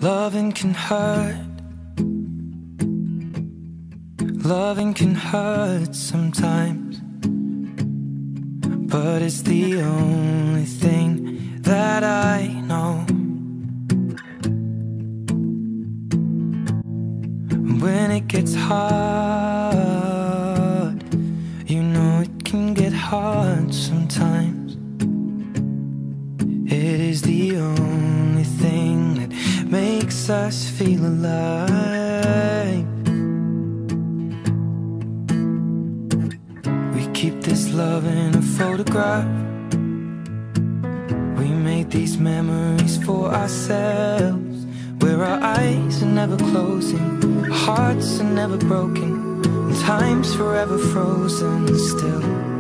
Loving can hurt. Loving can hurt sometimes, but it's the only thing that I know. When it gets hard, you know it can get hard sometimes. It is the only thing that makes us feel alive. We keep this love in a photograph. We made these memories for ourselves, where our eyes are never closing, our hearts are never broken, and time's forever frozen still.